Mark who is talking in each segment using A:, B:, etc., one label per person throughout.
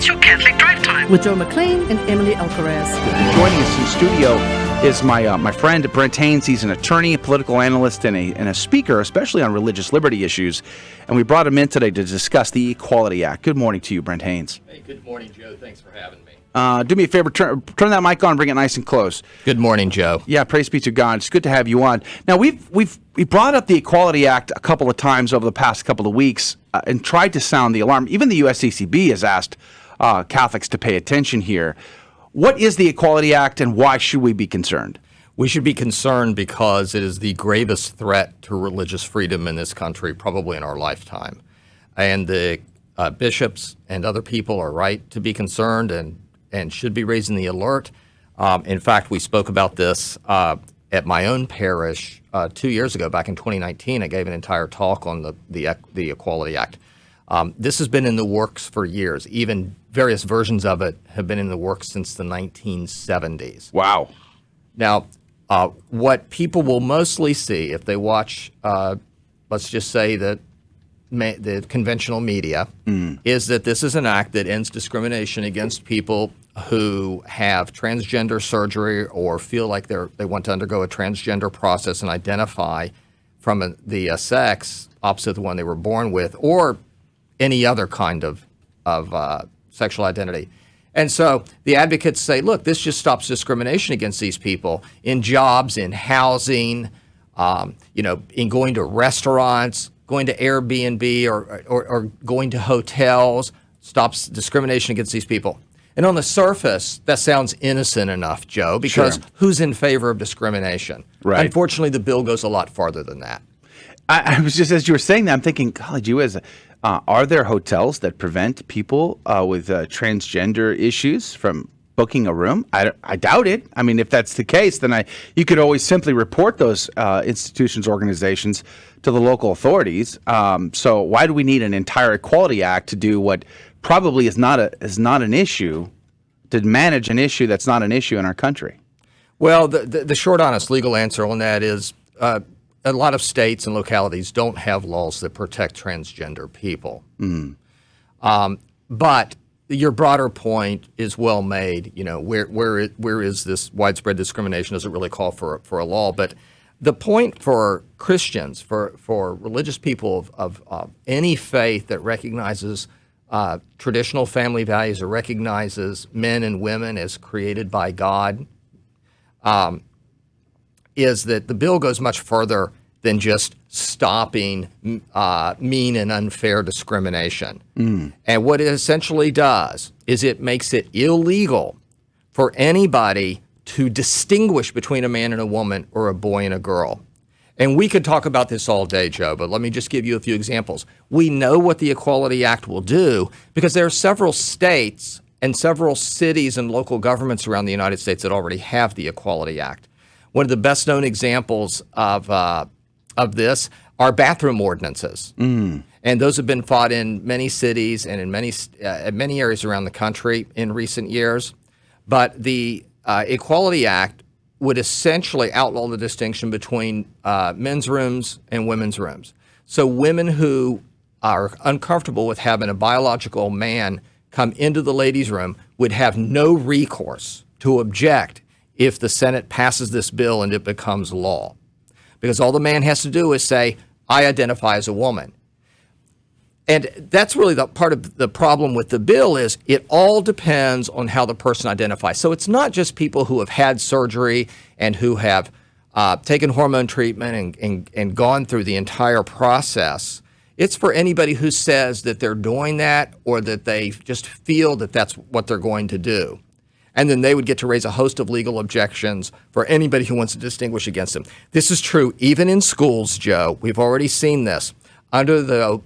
A: your Catholic Drive Time
B: with Joe McClane and EmilyiAlcaraz.
C: Joining us in studio is my friend Brent Haynes. He's an attorney, a political analyst, and a speaker, especially on religious liberty issues. And we brought him in today to discuss the Equality Act. Good morning to you, Brent Haynes.
D: Hey, good morning, Joe. Thanks for having me.
C: Do me a favor, turn that mic on, bring it nice and close.
D: Good morning, Joe.
C: Yeah, praise be to God. It's good to have you on. Now, we brought up the Equality Act a couple of times over the past couple of weeks and tried to sound the alarm. Even the USCCB has asked Catholics to pay attention here. What is the Equality Act, and why should we be concerned?
D: We should be concerned because it is the gravest threat to religious freedom in this country, probably in our lifetime. And the bishops and other people are right to be concerned and should be raising the alert. In fact, we spoke about this at my own parish 2 years ago, back in 2019. I gave an entire talk on the Equality Act. This has been in the works for years. Even various versions of it have been in the works since the 1970s.
C: Wow.
D: Now, what people will mostly see if they watch, let's just say that the conventional media, is that this is an act that ends discrimination against people who have transgender surgery or feel like they want to undergo a transgender process and identify from the sex opposite the one they were born with, or any other kind of sexual identity. And so the advocates say, look, this just stops discrimination against these people in jobs, in housing, in going to restaurants, going to Airbnb or going to hotels, stops discrimination against these people. And on the surface, that sounds innocent enough, Joe, because
C: Sure.
D: Who's in favor of discrimination?
C: Right.
D: Unfortunately, the bill goes a lot farther than that.
C: I was just, as you were saying that, I'm thinking, golly, are there hotels that prevent people with transgender issues from booking a room? I doubt it. I mean, if that's the case, then you could always simply report those institutions, organizations to the local authorities. So why do we need an entire Equality Act to do what probably is not an issue, to manage an issue that's not an issue in our country?
D: Well, the short, honest legal answer on that is a lot of states and localities don't have laws that protect transgender people. But your broader point is well made. You know, where is this widespread discrimination? Does it really call for a law? But the point for Christians, for religious people of any faith that recognizes traditional family values or recognizes men and women as created by God, is that the bill goes much further than just stopping mean and unfair discrimination. And what it essentially does is it makes it illegal for anybody to distinguish between a man and a woman or a boy and a girl. And we could talk about this all day, Joe, but let me just give you a few examples. We know what the Equality Act will do because there are several states and several cities and local governments around the United States that already have the Equality Act. One of the best-known examples of this are bathroom ordinances, and those have been fought in many cities and in many areas around the country in recent years. But the Equality Act would essentially outlaw the distinction between men's rooms and women's rooms. So women who are uncomfortable with having a biological man come into the ladies' room would have no recourse to object if the Senate passes this bill and it becomes law. Because all the man has to do is say, I identify as a woman. And that's really the part of the problem with the bill is it all depends on how the person identifies. So it's not just people who have had surgery and who have taken hormone treatment and gone through the entire process. It's for anybody who says that they're doing that or that they just feel that that's what they're going to do. And then they would get to raise a host of legal objections for anybody who wants to distinguish against them. This is true even in schools, Joe. We've already seen this. Under the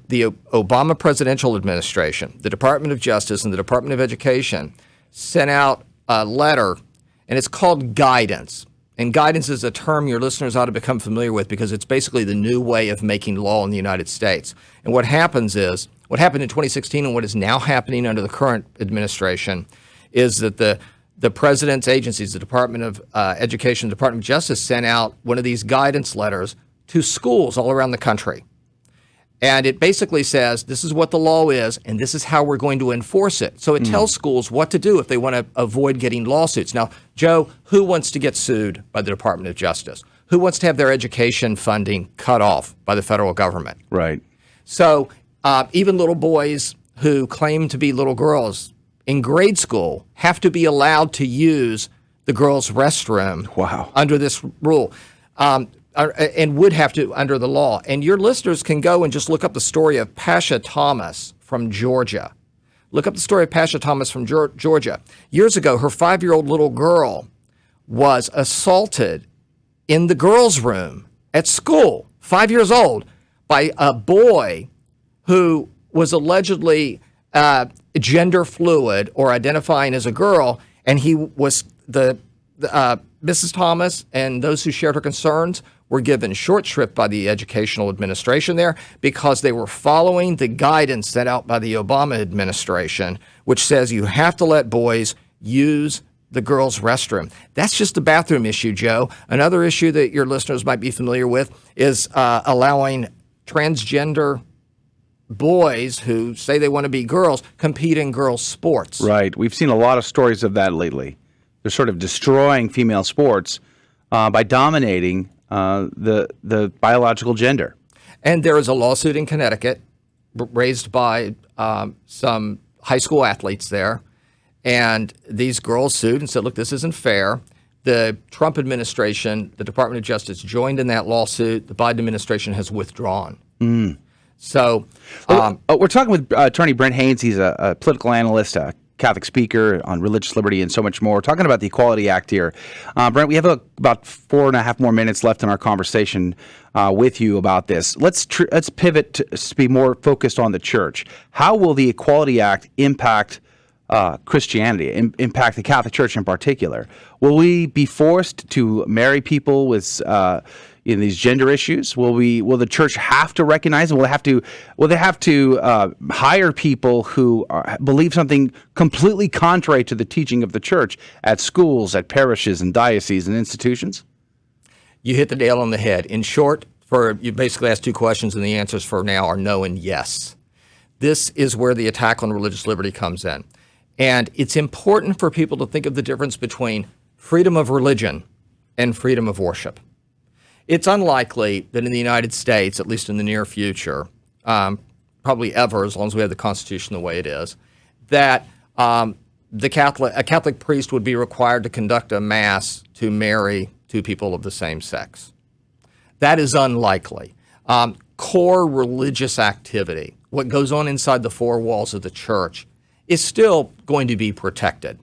D: Obama presidential administration, the Department of Justice and the Department of Education sent out a letter, and it's called guidance. And guidance is a term your listeners ought to become familiar with because it's basically the new way of making law in the United States. And what happens is, what happened in 2016 and what is now happening under the current administration is that the president's agencies, the Department of Education, the Department of Justice, sent out one of these guidance letters to schools all around the country. And it basically says this is what the law is, and this is how we're going to enforce it. So it tells schools what to do if they want to avoid getting lawsuits. Now, Joe, who wants to get sued by the Department of Justice? Who wants to have their education funding cut off by the federal government?
C: Right.
D: So even little boys who claim to be little girls in grade school have to be allowed to use the girls' restroom under this rule. And would have to under the law. And your listeners can go and just look up the story of Pasha Thomas from Georgia. Look up the story of Pasha Thomas from Georgia. Years ago, her 5-year-old little girl was assaulted in the girls' room at school, 5 years old, by a boy who was allegedly gender fluid or identifying as a girl, and he was Mrs. Thomas and those who shared her concerns were given short shrift by the educational administration there because they were following the guidance set out by the Obama administration, which says you have to let boys use the girls' restroom. That's just a bathroom issue, Joe. Another issue that your listeners might be familiar with is allowing transgender boys who say they want to be girls compete in girls' sports.
C: Right. We've seen a lot of stories of that lately. They're sort of destroying female sports by dominating the biological gender.
D: And there is a lawsuit in Connecticut raised by some high school athletes there. And these girls sued and said, look, this isn't fair. The Trump administration, the Department of Justice, joined in that lawsuit. The Biden administration has withdrawn. So
C: we're talking with attorney Brent Haynes. He's a political analyst, a Catholic speaker on religious liberty and so much more. We're talking about the Equality Act here. Brent, we have about 4.5 more minutes left in our conversation with you about this. Let's pivot to be more focused on the church. How will the Equality Act impact Christianity, impact the Catholic Church in particular? Will we be forced to marry people with in these gender issues? Will the church have to recognize them? Will they have to hire people who believe something completely contrary to the teaching of the church at schools, at parishes and dioceses and institutions?
D: You hit the nail on the head. In short, you basically asked two questions, and the answers for now are no and yes. This is where the attack on religious liberty comes in. And it's important for people to think of the difference between freedom of religion and freedom of worship. It's unlikely that in the United States, at least in the near future, probably ever, as long as we have the Constitution the way it is, that a Catholic priest would be required to conduct a mass to marry two people of the same sex. That is unlikely. Core religious activity, what goes on inside the four walls of the church, is still going to be protected.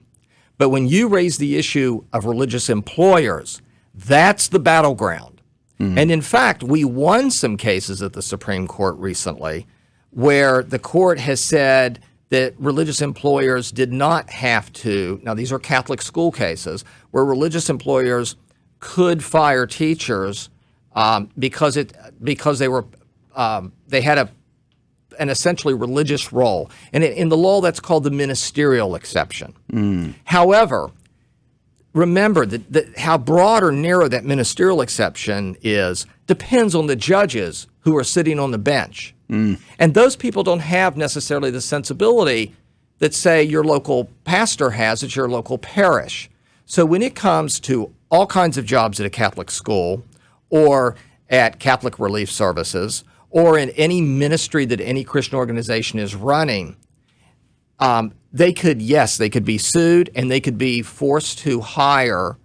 D: But when you raise the issue of religious employers, that's the battleground. And in fact, we won some cases at the Supreme Court recently where the court has said that religious employers did not have to, now these are Catholic school cases, where religious employers could fire teachers because they had an essentially religious role. And in the law, that's called the ministerial exception. However, remember that how broad or narrow that ministerial exception is depends on the judges who are sitting on the bench. And those people don't have necessarily the sensibility that, say, your local pastor has at your local parish. So when it comes to all kinds of jobs at a Catholic school or at Catholic Relief Services or in any ministry that any Christian organization is running, they could be sued and they could be forced to hire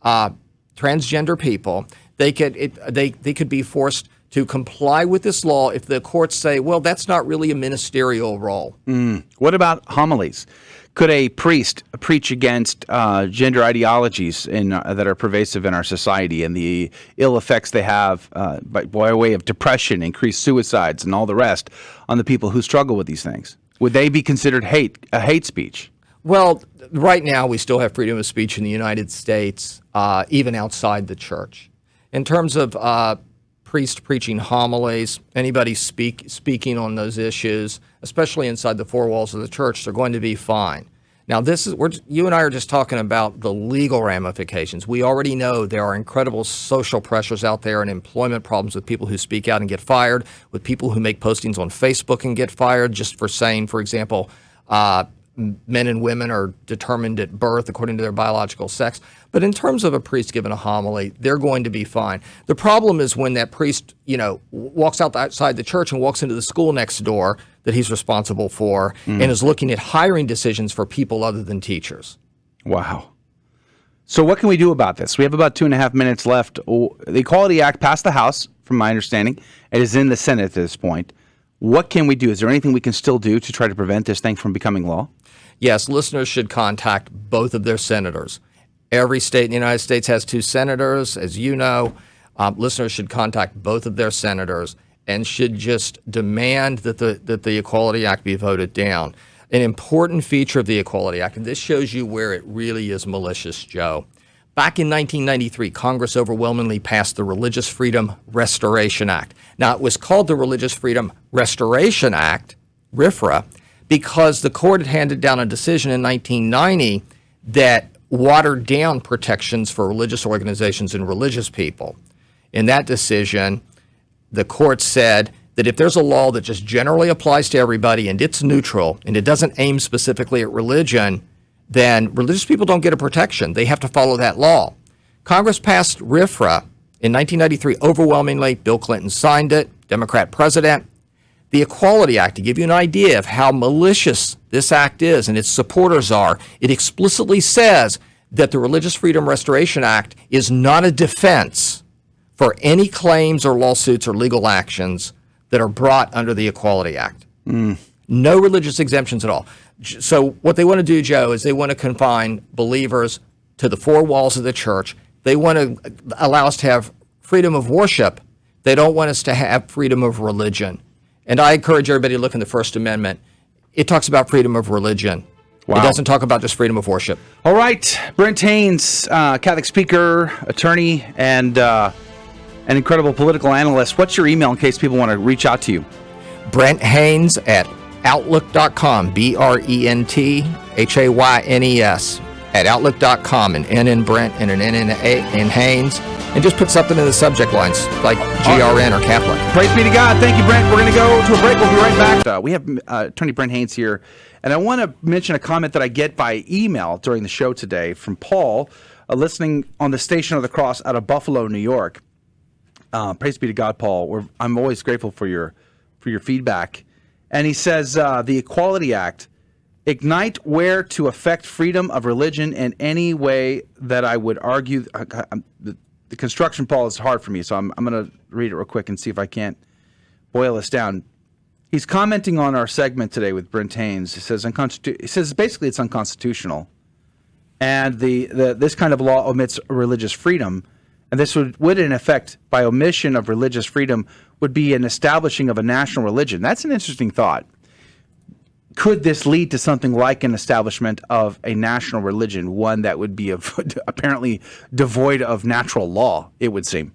D: transgender people. They could be forced to comply with this law if the courts say, well, that's not really a ministerial role.
C: What about homilies? Could a priest preach against gender ideologies that are pervasive in our society and the ill effects they have by way of depression, increased suicides, and all the rest on the people who struggle with these things? Would they be considered hate speech?
D: Well, right now we still have freedom of speech in the United States, even outside the church. In terms of priest preaching homilies, anybody speaking on those issues, especially inside the four walls of the church, they're going to be fine. Now, you and I are just talking about the legal ramifications. We already know there are incredible social pressures out there and employment problems with people who speak out and get fired, with people who make postings on Facebook and get fired just for saying, for example, men and women are determined at birth according to their biological sex. But in terms of a priest giving a homily, they're going to be fine. The problem is when that priest, walks outside the church and walks into the school next door that he's responsible for and is looking at hiring decisions for people other than teachers.
C: Wow. So what can we do about this? We have about 2.5 minutes left. The Equality Act passed the House, from my understanding. It is in the Senate at this point. What can we do? Is there anything we can still do to try to prevent this thing from becoming law?
D: Yes, listeners should contact both of their senators. Every state in the United States has 2 senators, as you know. Listeners should contact both of their senators and should just demand that the Equality Act be voted down. An important feature of the Equality Act, and this shows you where it really is malicious, Joe. Back in 1993, Congress overwhelmingly passed the Religious Freedom Restoration Act. Now, it was called the Religious Freedom Restoration Act, RFRA, because the court had handed down a decision in 1990 that watered down protections for religious organizations and religious people. In that decision, the court said that if there's a law that just generally applies to everybody and it's neutral and it doesn't aim specifically at religion, then religious people don't get a protection. They have to follow that law. Congress passed RFRA in 1993 overwhelmingly. Bill Clinton signed it, Democrat president. The Equality Act, to give you an idea of how malicious this act is and its supporters are, it explicitly says that the Religious Freedom Restoration Act is not a defense for any claims or lawsuits or legal actions that are brought under the Equality Act. No religious exemptions at all. So what they want to do, Joe, is they want to confine believers to the 4 walls of the church. They want to allow us to have freedom of worship. They don't want us to have freedom of religion. And I encourage everybody to look in the First Amendment. It talks about freedom of religion. Wow. It doesn't talk about just freedom of worship.
C: All right. Brent Haynes, Catholic speaker, attorney, and an incredible political analyst. What's your email in case people want to reach out to you?
D: Brent Haynes at Outlook.com, BrentHaynes at Outlook.com, an N in Brent and an N in Haynes. And just put something in the subject lines, like GRN or Catholic.
C: Praise be to God. Thank you, Brent. We're going to go to a break. We'll be right back. We have Attorney Brent Haynes here, and I want to mention a comment that I get by email during the show today from Paul, listening on the Station of the Cross out of Buffalo, New York. Praise be to God, Paul. I'm always grateful for your feedback. And he says, the Equality Act, ignite where to affect freedom of religion in any way that I would argue. The construction, Paul, is hard for me, so I'm going to read it real quick and see if I can't boil this down. He's commenting on our segment today with Brent Haynes. He says basically it's unconstitutional, and this kind of law omits religious freedom, and this would in effect, by omission of religious freedom, would be an establishing of a national religion. That's an interesting thought. Could this lead to something like an establishment of a national religion, one that would be apparently devoid of natural law, it would seem,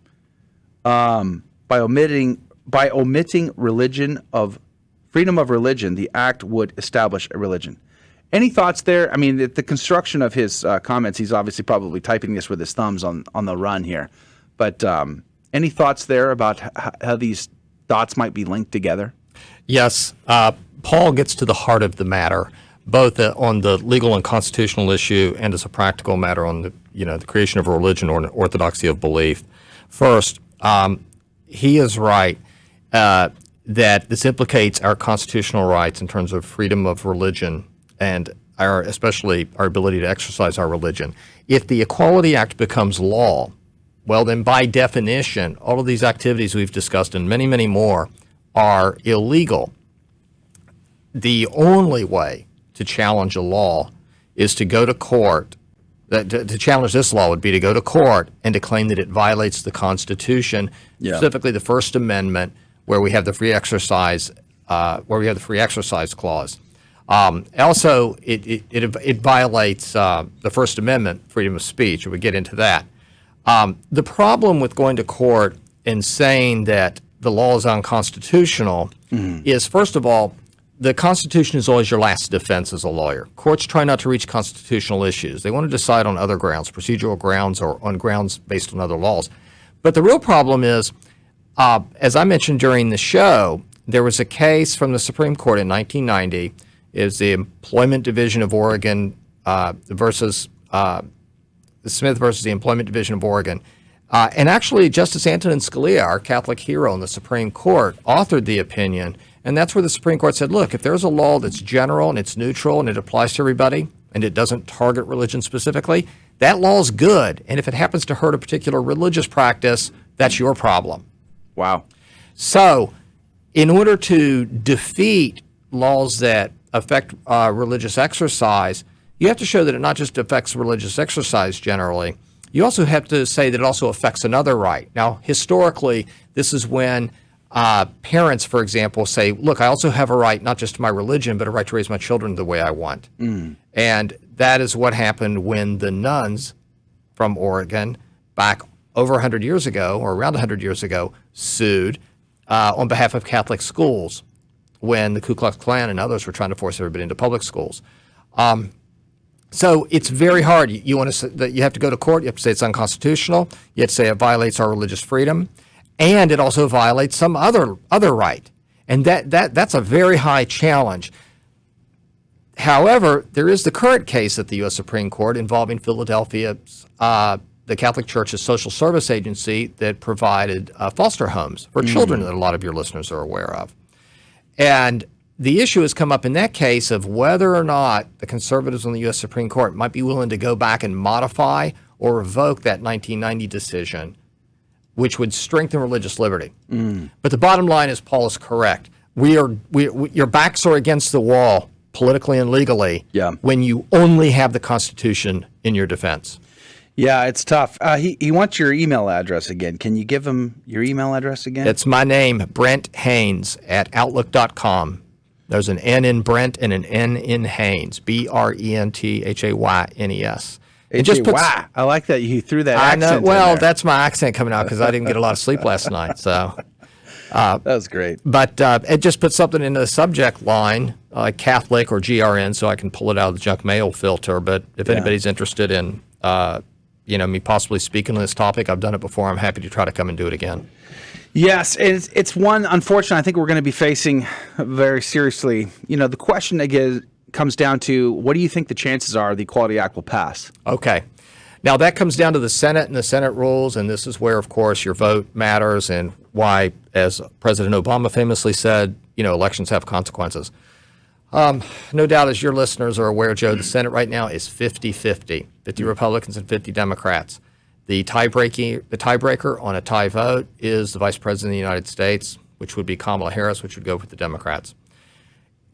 C: by omitting freedom of religion, the act would establish a religion. Any thoughts there? I mean, the construction of his comments, he's obviously probably typing this with his thumbs on the run here. But any thoughts there about how these dots might be linked together?
D: Yes. Paul gets to the heart of the matter, both on the legal and constitutional issue and as a practical matter on the creation of a religion or an orthodoxy of belief. First, he is right that this implicates our constitutional rights in terms of freedom of religion and especially our ability to exercise our religion. If the Equality Act becomes law, well, then by definition, all of these activities we've discussed and many, many more are illegal. The only way to challenge a law is to go to court. To challenge this law would be to go to court and to claim that it violates the Constitution, specifically the First Amendment, where we have the free exercise, clause. Also, it violates the First Amendment, freedom of speech. We get into that. The problem with going to court and saying that the law is unconstitutional is, first of all, the Constitution is always your last defense as a lawyer. Courts try not to reach constitutional issues. They want to decide on other grounds, procedural grounds, or on grounds based on other laws. But the real problem is, as I mentioned during the show, there was a case from the Supreme Court in 1990. It was the Employment Division of Oregon versus Smith versus the Employment Division of Oregon. And actually, Justice Antonin Scalia, our Catholic hero in the Supreme Court, authored the opinion. And that's where the Supreme Court said, look, if there's a law that's general and it's neutral and it applies to everybody and it doesn't target religion specifically, that law is good. And if it happens to hurt a particular religious practice, that's your problem.
C: Wow.
D: So in order to defeat laws that affect religious exercise, you have to show that it not just affects religious exercise generally, you also have to say that it also affects another right. Now, historically, this is when parents, for example, say, look, I also have a right not just to my religion, but a right to raise my children the way I want. And that is what happened when the nuns from Oregon back over 100 years ago, or around 100 years ago, sued on behalf of Catholic schools when the Ku Klux Klan and others were trying to force everybody into public schools. So it's very hard. You want to say that you have to go to court. You have to say it's unconstitutional. You have to say it violates our religious freedom, and it also violates some other right. And that's a very high challenge. However, there is the current case at the U.S. Supreme Court involving Philadelphia's the Catholic Church's social service agency that provided foster homes for children that a lot of your listeners are aware of. And the issue has come up in that case of whether or not the conservatives on the U.S. Supreme Court might be willing to go back and modify or revoke that 1990 decision, which would strengthen religious liberty. But the bottom line is Paul is correct. Your backs are against the wall politically and legally when you only have the Constitution in your defense.
C: Yeah, it's tough. He wants your email address again. Can you give him your email address again?
D: It's my name, Brent Haynes at Outlook.com. There's an N in Brent and an N in Haynes, BrentHaynes.
C: Wow, I like that you threw that accent
D: I know.
C: in
D: Well,
C: there.
D: that's my accent coming out because I didn't get a lot of sleep last night. So,
C: that was great.
D: But it just puts something in the subject line, like Catholic or GRN, so I can pull it out of the junk mail filter. But if anybody's interested in, me possibly speaking on this topic, I've done it before. I'm happy to try to come and do it again.
C: Yes, and it's one, unfortunately, I think we're going to be facing very seriously. The question again comes down to, what do you think the chances are the Equality Act will pass?
D: Okay. Now, that comes down to the Senate and the Senate rules, and this is where, of course, your vote matters and why, as President Obama famously said, elections have consequences. No doubt, as your listeners are aware, Joe, the Senate right now is 50-50, 50 Republicans and 50 Democrats. The tiebreaker on a tie vote is the Vice President of the United States, which would be Kamala Harris, which would go for the Democrats.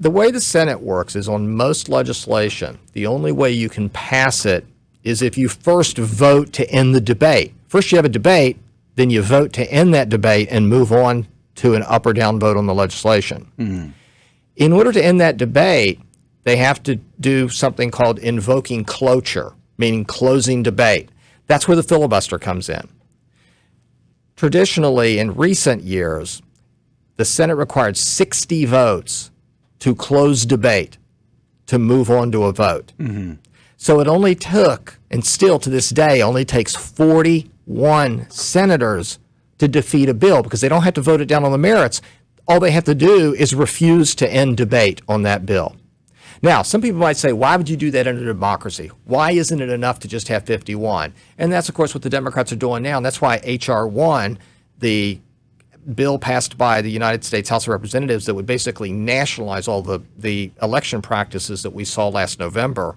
D: The way the Senate works is on most legislation, the only way you can pass it is if you first vote to end the debate. First you have a debate, then you vote to end that debate and move on to an up or down vote on the legislation. In order to end that debate, they have to do something called invoking cloture, meaning closing debate. That's where the filibuster comes in. Traditionally, in recent years, the Senate required 60 votes to close debate, to move on to a vote. So it only took, and still to this day, only takes 41 senators to defeat a bill because they don't have to vote it down on the merits. All they have to do is refuse to end debate on that bill. Now, some people might say, why would you do that in a democracy? Why isn't it enough to just have 51? And that's, of course, what the Democrats are doing now. And that's why H.R. 1, the bill passed by the United States House of Representatives that would basically nationalize all the election practices that we saw last November.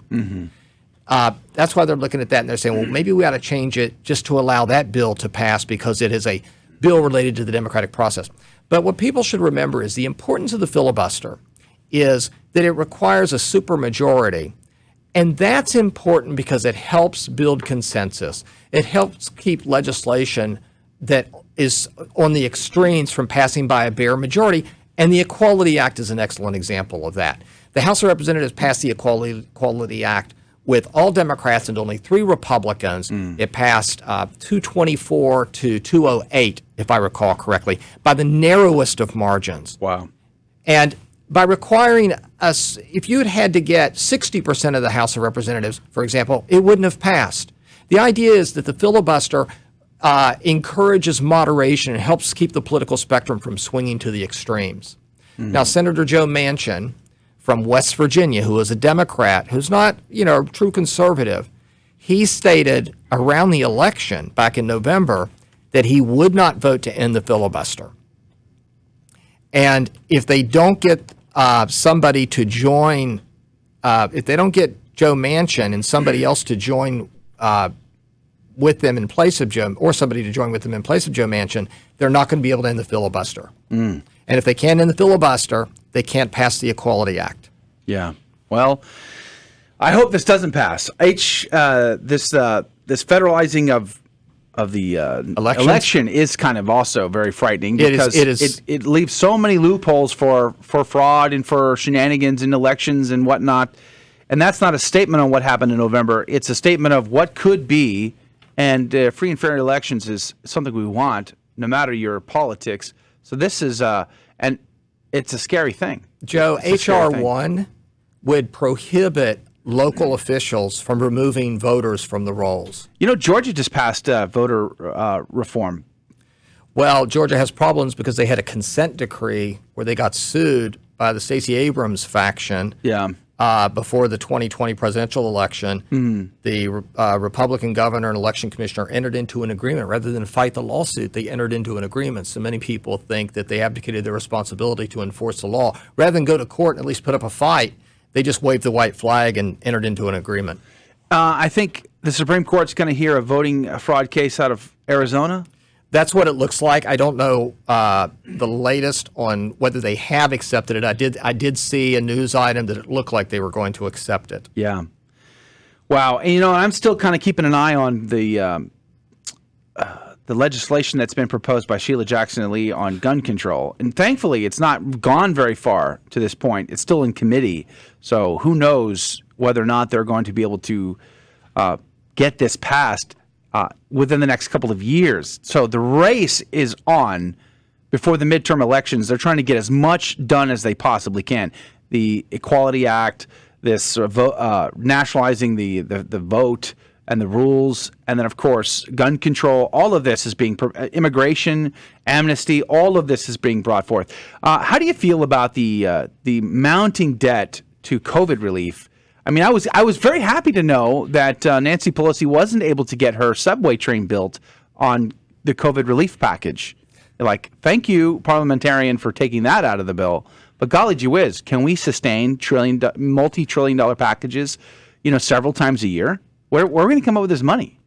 D: That's why they're looking at that and they're saying, well, maybe we ought to change it just to allow that bill to pass because it is a bill related to the democratic process. But what people should remember is the importance of the filibuster is that it requires a supermajority. And that's important because it helps build consensus. It helps keep legislation that is on the extremes from passing by a bare majority. And the Equality Act is an excellent example of that. The House of Representatives passed the Equality Act with all Democrats and only 3 Republicans. It passed 224 to 208, if I recall correctly, by the narrowest of margins.
C: Wow.
D: And by requiring us, if you had to get 60% of the House of Representatives, for example, it wouldn't have passed. The idea is that the filibuster encourages moderation and helps keep the political spectrum from swinging to the extremes. Now, Senator Joe Manchin from West Virginia, who is a Democrat, who's not, a true conservative, he stated around the election back in November that he would not vote to end the filibuster. And if they don't get somebody to join, if they don't get Joe Manchin and somebody else to join with them in place of Joe, or somebody to join with them in place of Joe Manchin, they're not going to be able to end the filibuster. And if they can't end the filibuster, they can't pass the Equality Act.
C: Yeah. Well, I hope this doesn't pass. This federalizing of the election is kind of also very frightening because it leaves so many loopholes for fraud and for shenanigans in elections and whatnot. And that's not a statement on what happened in November. It's a statement of what could be. And free and fair elections is something we want, no matter your politics. So this is, and it's a scary thing.
D: Joe, H.R. 1 would prohibit local officials from removing voters from the rolls.
C: Georgia just passed voter reform.
D: Well, Georgia has problems because they had a consent decree where they got sued by the Stacey Abrams faction.
C: Yeah.
D: Before the 2020 presidential election, the Republican governor and election commissioner entered into an agreement. Rather than fight the lawsuit, they entered into an agreement. So many people think that they abdicated their responsibility to enforce the law. Rather than go to court and at least put up a fight, they just waved the white flag and entered into an agreement.
C: I think the Supreme Court's going to hear a voting fraud case out of Arizona.
D: That's what it looks like. I don't know the latest on whether they have accepted it. I did see a news item that it looked like they were going to accept it.
C: Yeah. Wow. And, I'm still kind of keeping an eye on the legislation that's been proposed by Sheila Jackson Lee on gun control. And thankfully, it's not gone very far to this point. It's still in committee. So who knows whether or not they're going to be able to get this passed within the next couple of years. So the race is on before the midterm elections. They're trying to get as much done as they possibly can. The Equality Act, this nationalizing the vote and the rules, and then, of course, gun control. All of this is being immigration, amnesty, all of this is being brought forth. How do you feel about the mounting debt to COVID relief? I mean, I was very happy to know that Nancy Pelosi wasn't able to get her subway train built on the COVID relief package. Like, thank you, parliamentarian, for taking that out of the bill. But golly gee whiz, can we sustain multi-trillion-dollar packages, several times a year? Where are we going to come up with this money?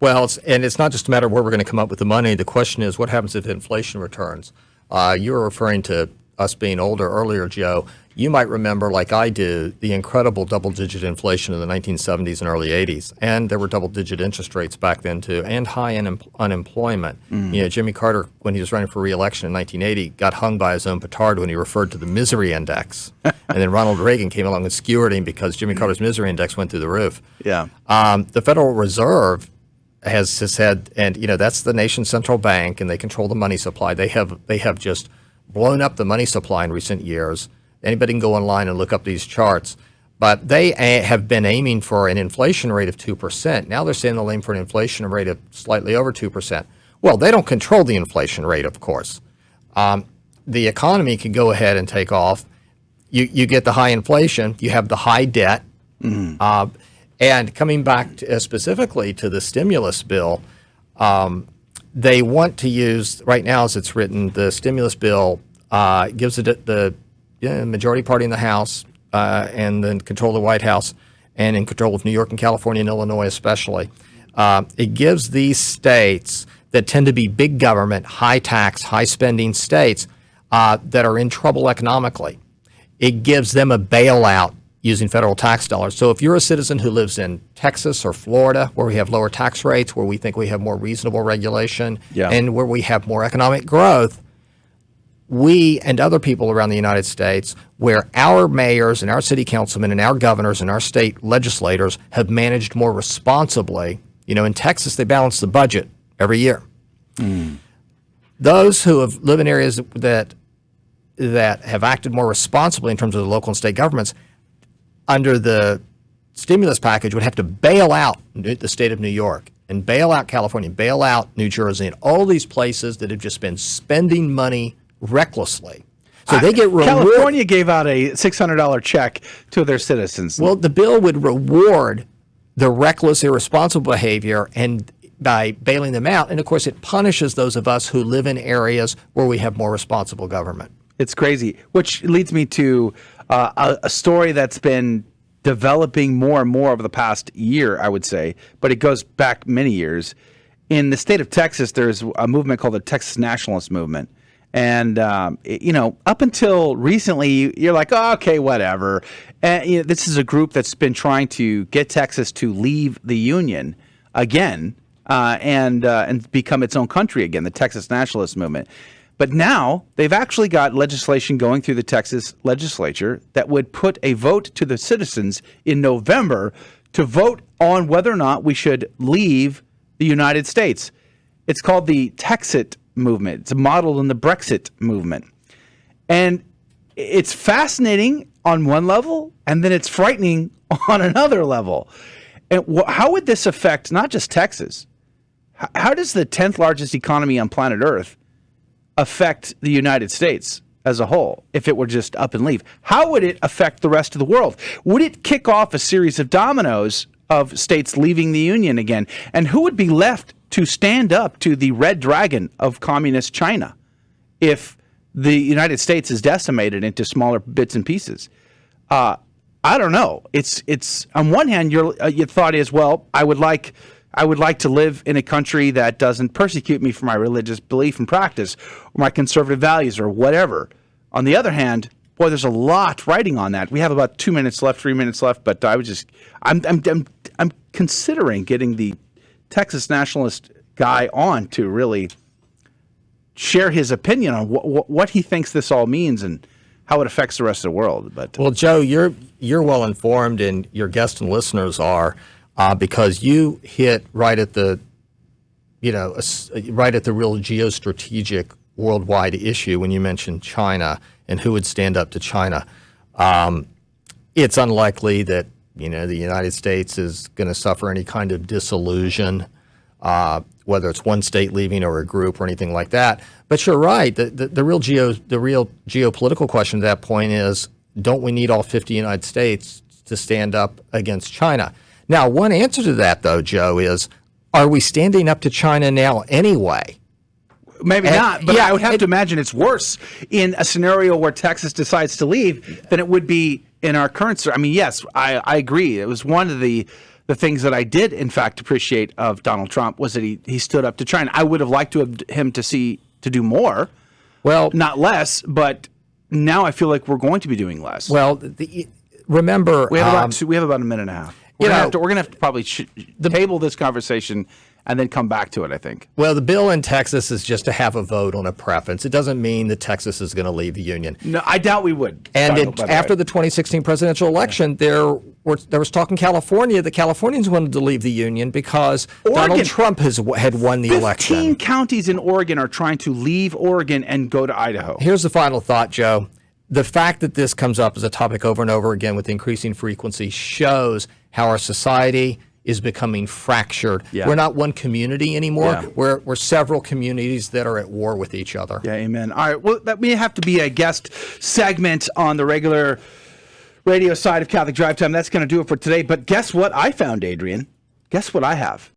D: Well, it's not just a matter of where we're going to come up with the money. The question is, what happens if inflation returns? You were referring to us being older earlier, Joe. You might remember, like I do, the incredible double-digit inflation of the 1970s and early 80s. And there were double-digit interest rates back then, too, and high unemployment. Jimmy Carter, when he was running for re-election in 1980, got hung by his own petard when he referred to the misery index. And then Ronald Reagan came along and skewered him because Jimmy Carter's misery index went through the roof.
C: Yeah.
D: The Federal Reserve has said, and that's the nation's central bank, and they control the money supply. They have just blown up the money supply in recent years. Anybody can go online and look up these charts. But they have been aiming for an inflation rate of 2%. Now they're saying they'll aim for an inflation rate of slightly over 2%. Well, they don't control the inflation rate, of course. The economy can go ahead and take off. You get the high inflation. You have the high debt. And coming back specifically to the stimulus bill, they want to use, right now as it's written, the stimulus bill gives the majority party in the House and then control of the White House and in control of New York and California and Illinois especially. It gives these states that tend to be big government, high tax, high spending states that are in trouble economically. It gives them a bailout using federal tax dollars. So if you're a citizen who lives in Texas or Florida, where we have lower tax rates, where we think we have more reasonable regulation, and where we have more economic growth, we and other people around the United States, where our mayors and our city councilmen and our governors and our state legislators have managed more responsibly. In Texas, they balance the budget every year. Those who live in areas that that have acted more responsibly in terms of the local and state governments under the stimulus package would have to bail out the state of New York and bail out California, bail out New Jersey, and all these places that have just been spending money recklessly. So they get rewarded.
C: California gave out a $600 check to their citizens.
D: Well, the bill would reward the reckless, irresponsible behavior and by bailing them out. And of course, it punishes those of us who live in areas where we have more responsible government.
C: It's crazy, which leads me to a story that's been developing more and more over the past year, I would say, but it goes back many years. In the state of Texas, there's a movement called the Texas Nationalist movement. And, up until recently, you're like, oh, okay, whatever. And, this is a group that's been trying to get Texas to leave the Union again and become its own country again, the Texas Nationalist movement. But now they've actually got legislation going through the Texas legislature that would put a vote to the citizens in November to vote on whether or not we should leave the United States. It's called the Texit Movement. It's modeled in the Brexit movement. And it's fascinating on one level, and then it's frightening on another level. And how would this affect not just Texas? How does the 10th largest economy on planet Earth affect the United States as a whole if it were just up and leave? How would it affect the rest of the world? Would it kick off a series of dominoes of states leaving the Union again? And who would be left to stand up to the red dragon of communist China if the United States is decimated into smaller bits and pieces? I don't know. It's on one hand, your thought is, well, I would like to live in a country that doesn't persecute me for my religious belief and practice or my conservative values or whatever. On the other hand, boy, there's a lot writing on that. We have about 3 minutes left, but I'm considering getting the Texas Nationalist guy on to really share his opinion on what he thinks this all means and how it affects the rest of the world. But
D: well, Joe, you're well informed, and your guests and listeners are. Because you hit right at the, right at the real geostrategic worldwide issue when you mentioned China and who would stand up to China. It's unlikely that the United States is going to suffer any kind of disillusion, whether it's one state leaving or a group or anything like that. But you're right. The real geopolitical question at that point is, don't we need all 50 United States to stand up against China? Now, one answer to that, though, Joe, is, are we standing up to China now anyway?
C: Maybe not, but I would have to imagine it's worse in a scenario where Texas decides to leave than it would be in our current. I mean, yes, I agree. It was one of the things that I did, in fact, appreciate of Donald Trump was that he stood up to China. I would have liked him to do more, well, not less, but now I feel like we're going to be doing less.
D: Well, remember,
C: we have about a minute and a half. We're going to have to probably table this conversation and then come back to it, I think.
D: Well, the bill in Texas is just to have a vote on a preference. It doesn't mean that Texas is going to leave the Union.
C: No, I doubt we would.
D: And after the 2016 presidential election, there was talk in California that Californians wanted to leave the Union because Donald Trump had won the election.
C: 15 counties in Oregon are trying to leave Oregon and go to Idaho.
D: Here's the final thought, Joe. The fact that this comes up as a topic over and over again with increasing frequency shows how our society is becoming fractured. Yeah. We're not one community anymore. Yeah. We're several communities that are at war with each other.
C: Yeah, amen. All right, well, that may have to be a guest segment on the regular radio side of Catholic Drive Time. That's going to do it for today. But guess what I found, Adrian? Guess what I have?